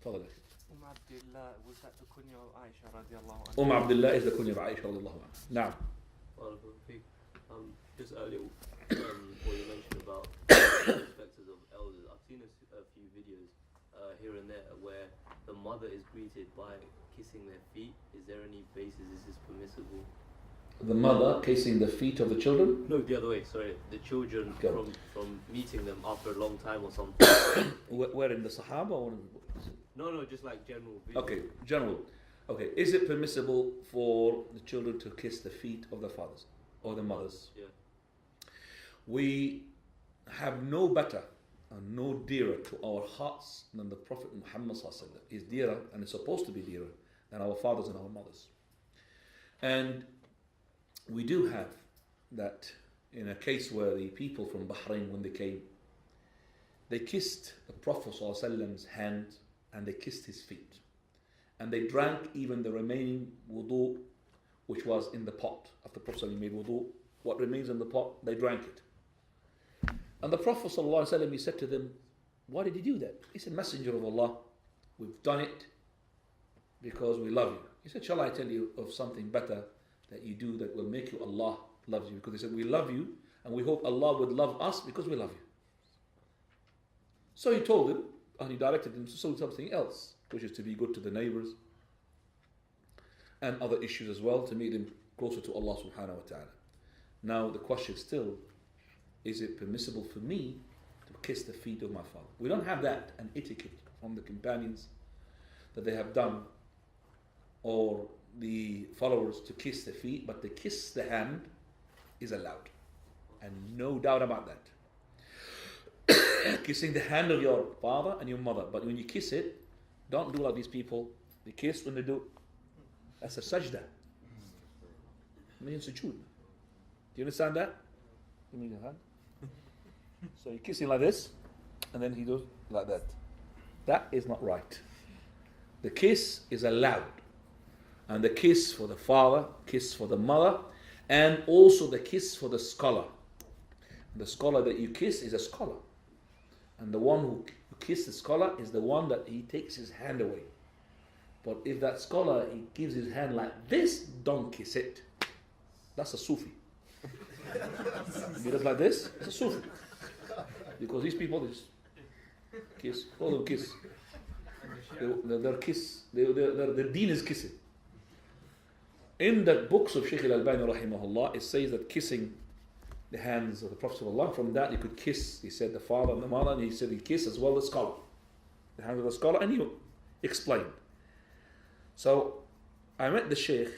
تفضل. Abdullah, was that the kunya of Aisha radiallahu anha? Abdullah is the kunya of Aisha radiallahu anha. Now. Just earlier, what you mentioned about the perspectives of elders, I've seen a few videos here and there where the mother is greeted by kissing their feet. Is there any basis? Is this permissible? The mother kissing the feet of the children? No, the other way, sorry. The children from meeting them after a long time or something. Where in the Sahaba? Or No, just like general video. Okay, general. Okay, is it permissible for the children to kiss the feet of their fathers or their mothers? Yeah. We have no better and no dearer to our hearts than the Prophet Muhammad sallallahu alaihi wasallam. Is dearer and is supposed to be dearer than our fathers and our mothers. And we do have that in a case where the people from Bahrain, when they came, they kissed the Prophet sallallahu alaihi wasallam's hand and they kissed his feet. And they drank even the remaining wudu which was in the pot. After the Prophet made wudu, what remains in the pot, they drank it. And the Prophet ﷺ, he said to them, why did you do that? He said, Messenger of Allah, we've done it because we love you. He said, shall I tell you of something better that you do that will make you Allah loves you? Because he said, we love you and we hope Allah would love us because we love you. So he told them, and he directed them to do something else, which is to be good to the neighbors and other issues as well, to make them closer to Allah subhanahu wa ta'ala. Now the question still, is it permissible for me to kiss the feet of my father? We don't have that, an etiquette from the companions that they have done, or the followers to kiss the feet, but to kiss the hand is allowed. And no doubt about that. Kissing the hand of your father and your mother, but when you kiss it, don't do like these people. They kiss when they do. That's a sajda. Means sujood. Do you understand that? Give me your hand. So you kiss him like this, and then he does like that. That is not right. The kiss is allowed. And the kiss for the father, kiss for the mother, and also the kiss for the scholar. The scholar that you kiss is a scholar. And the one who kisses the scholar is the one that he takes his hand away. But if that scholar, he gives his hand like this, don't kiss it. That's a Sufi. If he does like this, it's a Sufi. Because these people, they just kiss, all of them kiss. Their kiss, their deen is kissing. In the books of Shaykh Al-Albani rahimahullah, it says that kissing the hands of the Prophet ﷺ, from that you could kiss, he said, the father and the mother, and he said he kissed as well the scholar. The hands of the scholar, and he explained. So, I met the Shaykh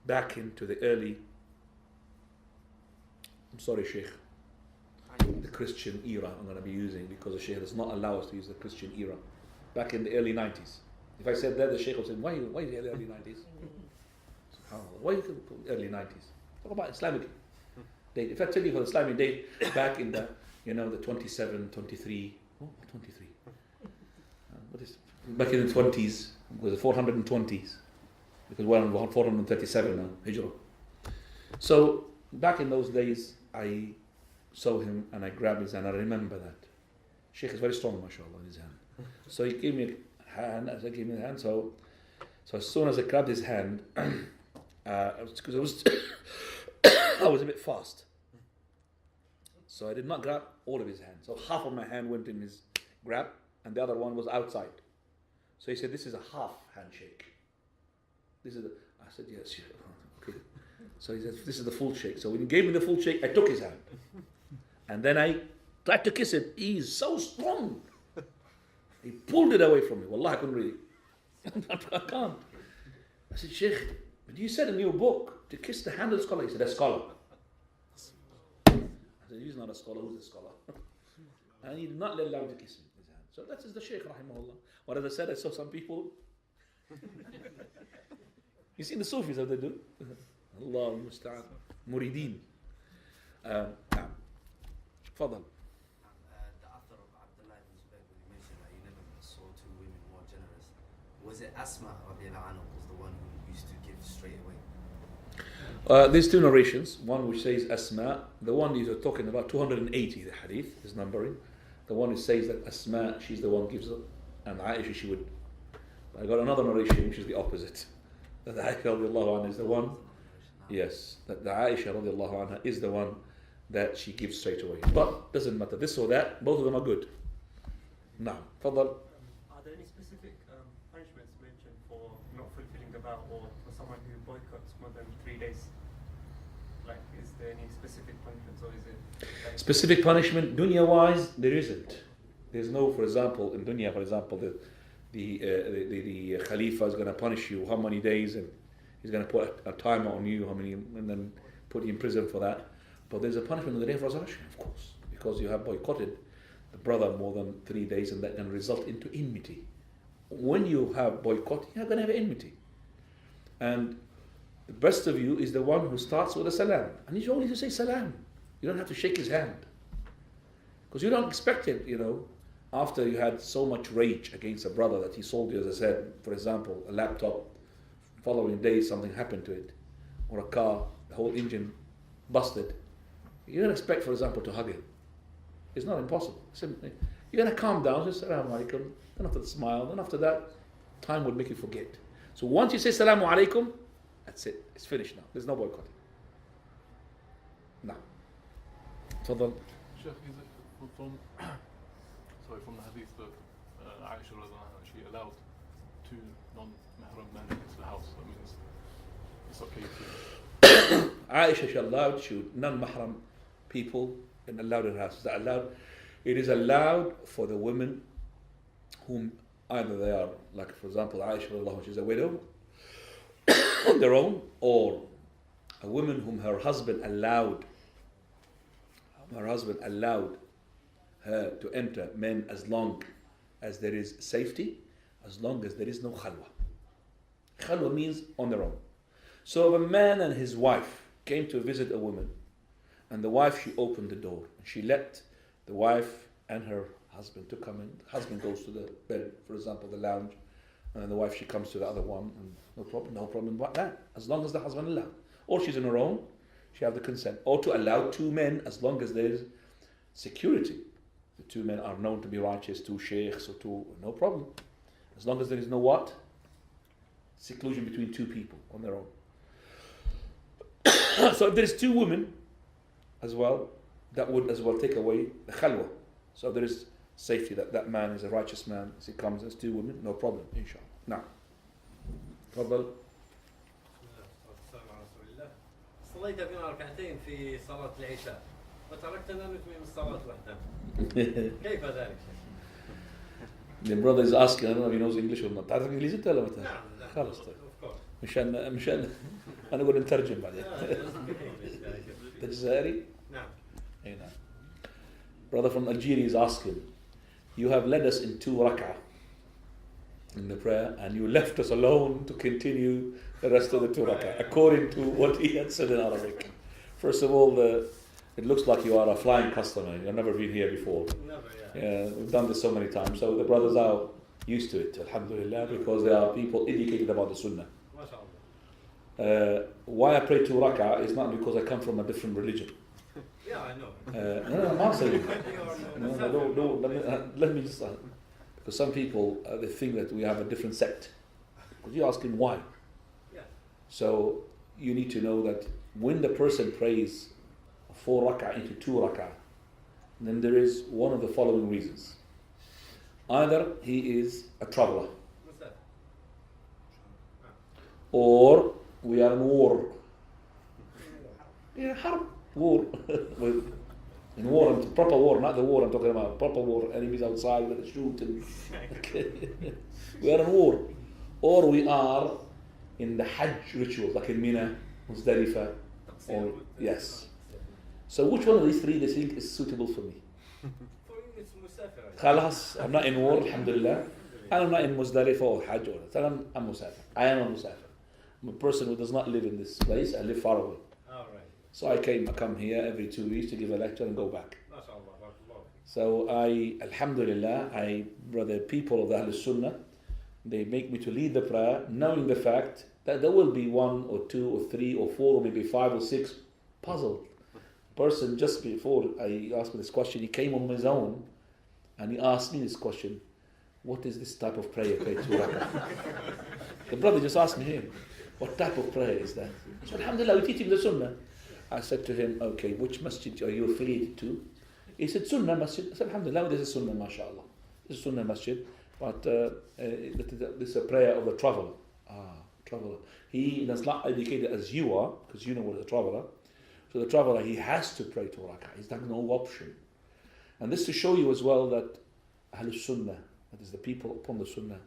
back into the early, I'm sorry Shaykh, the Christian era I'm going to be using, because the Shaykh does not allow us to use the Christian era, back in the early 90s. If I said that, the Shaykh would say, why the early 90s? Why early 90s? Talk about Islamic date. If I tell you for the Islamic date, back in the, the 27, 23, 23. What is, back in the 20s, was the 420s, because we're on 437 now, Hijrah. So, back in those days, I saw him and I grabbed his hand. I remember that. Sheikh is very strong, mashallah, in his hand. So he gave me a hand, as I gave me the hand. So as soon as I grabbed his hand, because I was a bit fast. So I did not grab all of his hand. So half of my hand went in his grab, and the other one was outside. So he said, this is a half handshake. I said, yes, okay. So he said, this is the full shake. So when he gave me the full shake, I took his hand. And then I tried to kiss it. He's so strong. He pulled it away from me. Wallah, I couldn't really. I can't. I said, Sheikh, but you said in your book to kiss the hand of the scholar. He said, a scholar. I said, he's not a scholar. Who's a scholar? And he did not allow him to kiss him his hand. So that is the Shaykh, rahimahullah. What as I said, I saw some people. You see the Sufis, how they do? Allah musta'an. Murideen. Fadal. The author of Abdullah ibn Zubayr, when you mentioned that you never saw two women more generous, was it Asma radiallahu anha was the one who used to give straight away? There's two narrations. One which says Asma, the one you're talking about, 280, the hadith is numbering. The one who says that Asma, she's the one who gives up, and Aisha, she would I got another narration which is the opposite. That Aisha radiallahu anha is the one. Yes, that the Aisha radiallahu anha is the one that she gives straight away. But doesn't matter, this or that, both of them are good. Now, Fadal. Are there any specific punishments mentioned for not fulfilling the vow or for someone who boycotts more than 3 days? Like, is there any specific punishments or is it? Like Specific punishment, dunya-wise, there isn't. There's no, for example, in dunya, for example, the Khalifa is going to punish you how many days, and he's going to put a timer on you, how many, and then put you in prison for that. But there's a punishment on the day of resurrection, of course, because you have boycotted the brother more than 3 days, and that can result into enmity. When you have boycott, you're going to have enmity. And the best of you is the one who starts with a salam. And you only need to say salam. You don't have to shake his hand. Because you don't expect it, after you had so much rage against a brother that he sold you, as I said, for example, a laptop, following day something happened to it, or a car, the whole engine busted. You don't expect, for example, to hug him. It's not impossible. Simply, you're going to calm down, say Assalamu alaikum, then after the smile, then after that, time would make you forget. So once you say Assalamu alaikum, that's it. It's finished now. There's no boycotting. Now. Tafadhal. Sheikh, is it from the hadith that Aisha radiallahu anha, she allowed 2 non-mahram men into the house? That means it's okay to... Aisha, she allowed non-mahram people and allowed in her house. Is that allowed? It is allowed for the women whom either they are, like for example, Aisha radiallahu anha, she's a widow on their own, or a woman whom her husband allowed her to enter men as long as there is safety, as long as there is no khalwa. Khalwa means on their own. So if a man and his wife came to visit a woman, and the wife, she opened the door, and she let the wife and her husband to come in. The husband goes to the bed, for example, the lounge, and then the wife, she comes to the other one, and no problem about that, as long as the husband allowed. Or she's on her own, she have the consent. Or to allow 2 men, as long as there is security. The 2 men are known to be righteous, 2 sheikhs or 2, no problem. As long as there is no what? Seclusion between 2 people on their own. So if there is 2 women as well, that would as well take away the khalwa. So there is safety that that man is a righteous man. As he comes as 2 women, no problem, inshallah. Now, تفضل. صليت بنا ركعتين في صلاة العشاء وتركتنا نتمم الصلاة وحدها. كيف ذلك؟ The brother is asking, I don't know if he knows English or not. تعرف إنجليزي أنت ولا متى؟ نعم. خلاص طيب. Of course. مشان أنا أقول نترجم بعدين. الجزائري؟ نعم. أي نعم. Brother from Algeria is asking, you have led us in 2 rak'ah in the prayer, and you left us alone to continue the rest of the 2 rak'ah, according to what he had said in Arabic. First of all, it looks like you are a flying customer. You've never been here before. Never, Yeah, we've done this so many times. So the brothers are used to it, alhamdulillah, because they are people educated about the sunnah. Why I pray 2 rak'ah is not because I come from a different religion. Yeah, I know. No, I'm not saying let me just because some people they think that we have a different sect. Because you ask him why. Yeah. So you need to know that when the person prays 4 rak'ah into 2 rak'ah, then there is one of the following reasons. Either he is a traveler, What's that? or we are in war. Yeah, harb, war. In war, proper war, not the war I'm talking about. Proper war, enemies outside with a shoot and we are in war. Or we are in the Hajj rituals, like in Mina, Muzdalifah, or yes. So which one of these 3 they think is suitable for me? For you, it's musafir. Khalas, I'm not in war, alhamdulillah. I'm not in Muzdalifah or Hajj or that. I'm musafir. I am a musafir. I'm a person who does not live in this place. I live far away. All right. So I come here every 2 weeks to give a lecture and go back. MashaAllah, barakallah. So alhamdulillah, brother, people of the Ahlul Sunnah, they make me to lead the prayer, knowing the fact that there will be 1 or 2 or 3 or 4 or maybe 5 or 6 puzzled. Person just before I asked me this question, he came on his own and he asked me this question. what is this type of prayer you pray 2 rak'ah? The brother just asked me him, what type of prayer is that? So alhamdulillah, we're teaching the sunnah. I said to him, okay, which masjid are you affiliated to? He said, Sunnah Masjid. I said, alhamdulillah, this is Sunnah, mashallah. This is Sunnah Masjid. But this is a prayer of the traveler. Traveler. He is not educated as you are, because you know what is a traveler. So the traveler, he has to pray 2 rak'ah. He's got no option. And this to show you as well that Ahlul Sunnah, that is the people upon the Sunnah,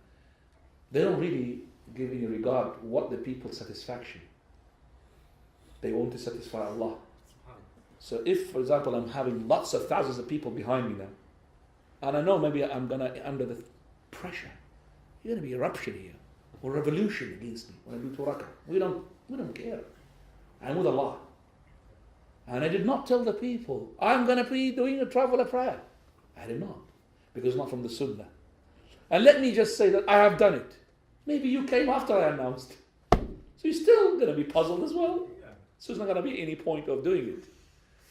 they don't really give any regard what the people's satisfaction. They want to satisfy Allah. So if, for example, I'm having lots of thousands of people behind me now, and I know maybe I'm gonna under the pressure, there's gonna be eruption here, or revolution against me when I do 2 rak'ah. We don't care. I'm with Allah. And I did not tell the people, I'm gonna be doing a traveler prayer. I did not. Because it's not from the Sunnah. And let me just say that I have done it. Maybe you came after I announced. So you're still gonna be puzzled as well. So there's not gonna be any point of doing it.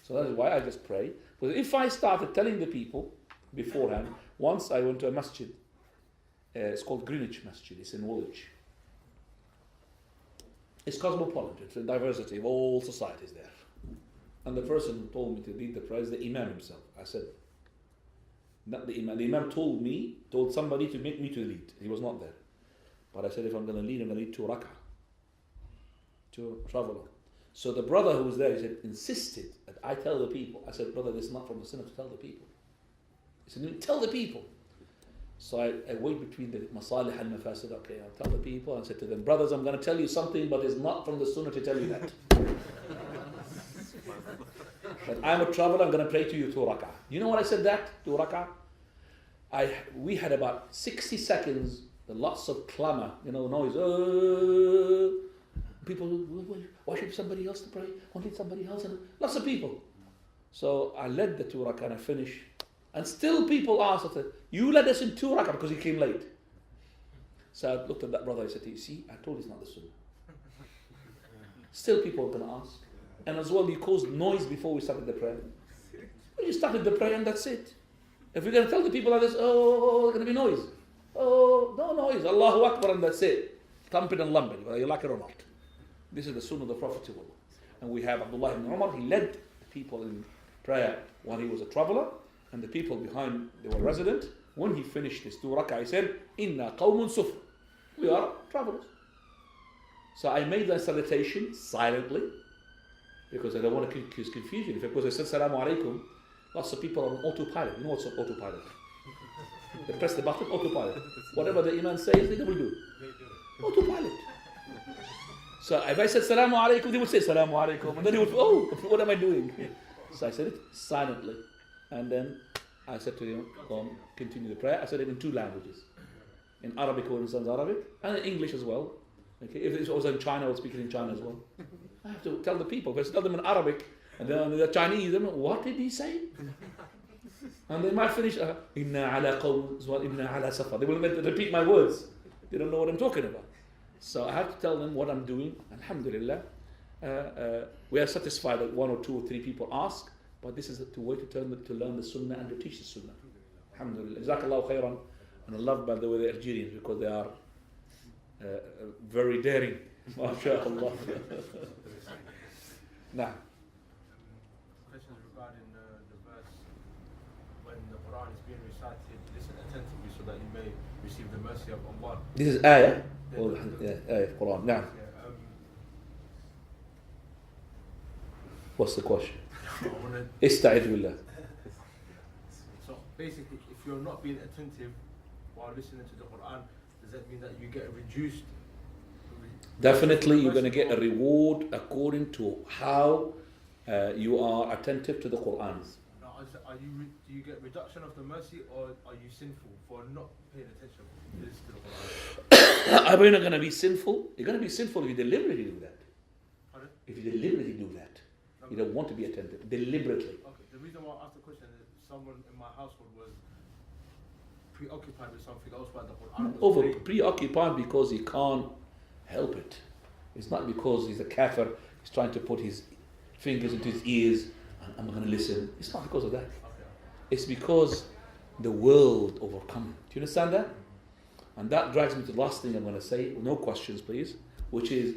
So that is why I just pray. Because if I started telling the people beforehand, once I went to a masjid, it's called Greenwich Masjid, it's in Woolwich. It's cosmopolitan, it's a diversity of all societies there. And the person who told me to lead the prayer is the Imam himself. I said, not the Imam. The Imam told somebody to make me to lead. He was not there. But I said, if I'm going to lead, I'm going to lead 2 rak'ah. To traveler. So the brother who was there, he said, insisted that I tell the people. I said, brother, this is not from the Sunnah to tell the people. He said, tell the people. So I wait between the masalih and mafasid. Okay, I'll tell the people. And I said to them, brothers, I'm going to tell you something, but it's not from the Sunnah to tell you that. But I'm a traveler, I'm going to pray to you 2 rak'ah. You know what I said that? 2 rak'ah? We had about 60 seconds, lots of clamor, noise. People, why should somebody else to pray? Why need somebody else? And lots of people. So I led the 2 rak'ah and I finished. And still people asked, I said, you led us in 2 rak'ah because he came late. So I looked at that brother, I said, you see, I told you it's not the Sunnah. Still people are going to ask. And as well, you caused noise before we started the prayer. Well, you started the prayer and that's it. If we're going to tell the people like this, there's going to be noise. Oh, no noise. Allahu Akbar and that's it. Thumping and lumping, whether you like it or not. This is the Sunnah of the Prophet. And we have Abdullah ibn Umar. He led the people in prayer when he was a traveler. And the people behind, they were resident. When he finished his 2 rak'ah, he said, Inna qawmun sufr. We are travelers. So I made the salutation silently. Because I don't want to cause confusion. Because I said Salamu Alaikum, lots of people are on autopilot. You know what's autopilot? They press the button, autopilot. Whatever the Imam says, they will do. Autopilot. So if I said Salamu Alaikum, they would say Salamu Alaikum. And then they would, what am I doing? So I said it silently. And then I said to him, continue the prayer. I said it in 2 languages. In Arabic, who understands Arabic, and in English as well. Okay, if it was in China, I would speak it in China as well. I have to tell the people. If I tell them in Arabic, and then the Chinese, what did he say? And they might finish, Inna ala qawm, Inna ala safa. They will repeat my words. They don't know what I'm talking about. So I have to tell them what I'm doing. Alhamdulillah. We are satisfied that 1 or 2 or 3 people ask, but this is the way to learn the Sunnah and to teach the Sunnah. Alhamdulillah. Jazakallahu khairan. And I love, by the way, the Algerians because they are very daring. MashaAllah. Now. Questions regarding the verse when the Quran is being recited, listen attentively so that you may receive the mercy of Allah. This is ayah. Ayah, Quran. Now. What's the question? Ista'id billah. So basically, if you're not being attentive while listening to the Quran, does that mean that you get reduced? Definitely, you're going to get a reward according to how you are attentive to the Quran. Now, do you get reduction of the mercy, or are you sinful for not paying attention to the Quran? Are you not going to be sinful? You're going to be sinful if you deliberately do that. Pardon? If you deliberately do that, you don't want to be attentive. Deliberately. Okay. The reason why I asked the question is someone in my household was preoccupied with something else while the Quran was preoccupied because he can't help it. It's not because he's a kafir, he's trying to put his fingers into his ears and I'm going to listen. It's not because of that. Okay. It's because the world overcome. Do you understand that? And that drags me to the last thing I'm going to say, no questions please, which is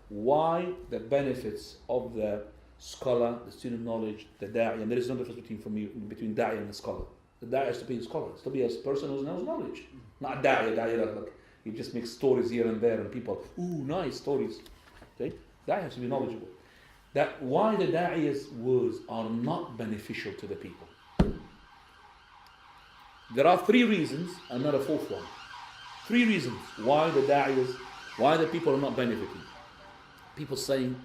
why the benefits of the scholar, the student of knowledge, the da'i, and there is no difference between da'i and a scholar. The da'i has to be a scholar, has to be a person who knows knowledge. Not a da'i like he just makes stories here and there and people, ooh, nice stories. Okay? Da'i has to be knowledgeable. That why the da'i's words are not beneficial to the people. There are 3 reasons and not a 4th one. 3 reasons why the people are not benefiting. People saying,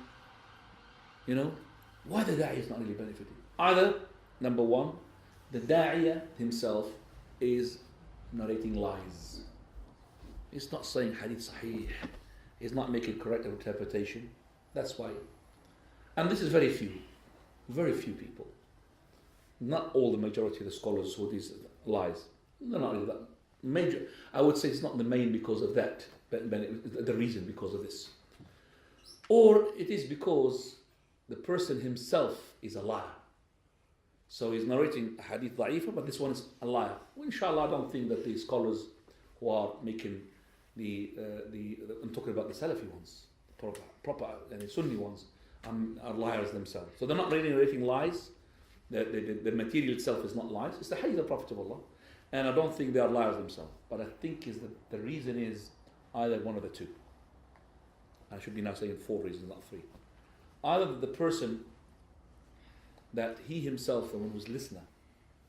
why the da'i is not really benefiting. Either, number 1, the da'iya himself is narrating lies. He's not saying hadith sahih. He's not making correct interpretation. That's why. And this is very few people. Not all the majority of the scholars who these lies. They're not really that major. I would say it's not the main because of that, but the reason because of this. Or it is because the person himself is a liar. So he's narrating a hadith da'ifa, but this one is a liar. Well, inshallah, I don't think that the scholars who are making I'm talking about the Salafi ones, proper Sunni ones, are liars themselves. So they're not really narrating lies. The material itself is not lies. It's the hadith of the Prophet of Allah. And I don't think they are liars themselves. But I think the reason is either one of the 2. I should be now saying 4 reasons, not 3. Either the person that he himself, the one who's listener,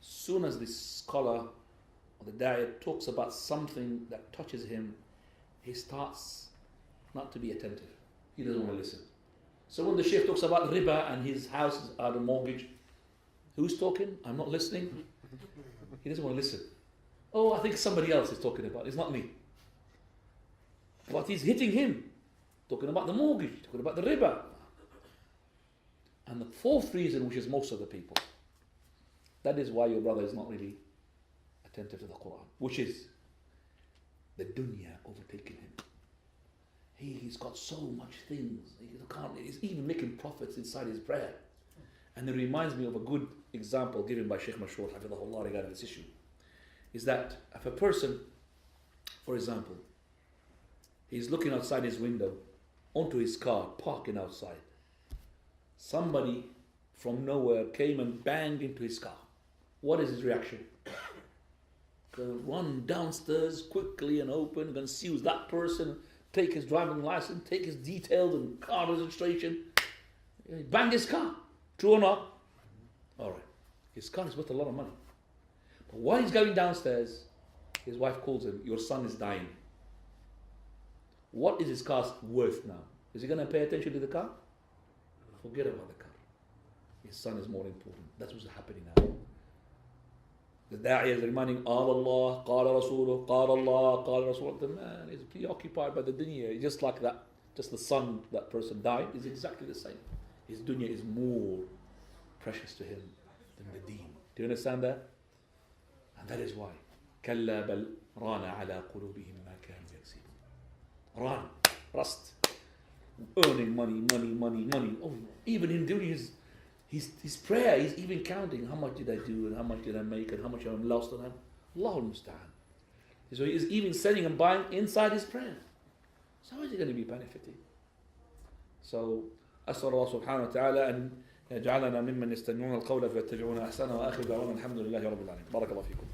as soon as the scholar or the da'i talks about something that touches him, he starts not to be attentive. He doesn't want to listen. So when the sheikh talks about riba and his house is out of mortgage, who's talking? I'm not listening. He doesn't want to listen. Oh, I think somebody else is talking about it. It's not me. But he's hitting him. Talking about the mortgage, talking about the riba. And the 4th reason, which is most of the people, that is why your brother is not really attentive to the Quran, which is the dunya overtaking him. He's got so much things. He's even making profits inside his prayer. And it reminds me of a good example given by Sheikh Mashur, Hafidhahullah, regarding this issue. Is that if a person, for example, he's looking outside his window onto his car, parking outside. Somebody from nowhere came and banged into his car. What is his reaction? Gonna run downstairs quickly and open, gonna seize that person, take his driving license, take his details and car registration, bang his car. True or not? Alright. His car is worth a lot of money. But while he's going downstairs, his wife calls him, your son is dying. What is his car worth now? Is he going to pay attention to the car? Forget about the car. His son is more important. That's what's happening now. The da'i is reminding Allah, Qala Rasuluh, Qala Allah, Qala Rasuluh. The man is preoccupied by the dunya. Just like that, just the son that person died is exactly the same. His dunya is more precious to him than the deen. Do you understand that? And that is why. كَلَّا بَلْ رَانَ عَلَىٰ قُلُوبِهِمْ مَا كَانُوا يَكْسِبُونَ. Ran, rust. Earning money. Oh, even in doing his prayer, he's even counting how much did I do and how much did I make and how much I'm lost on. Allahu musta'an. So he is even selling and buying inside his prayer. So how is he going to be benefiting? So أسأل الله سبحانه وتعالى أن يجعلنا ممن يستمعون القول فيتبعون أحسنه وآخر دعوانا الحمد لله رب العالمين. بارك الله فيكم.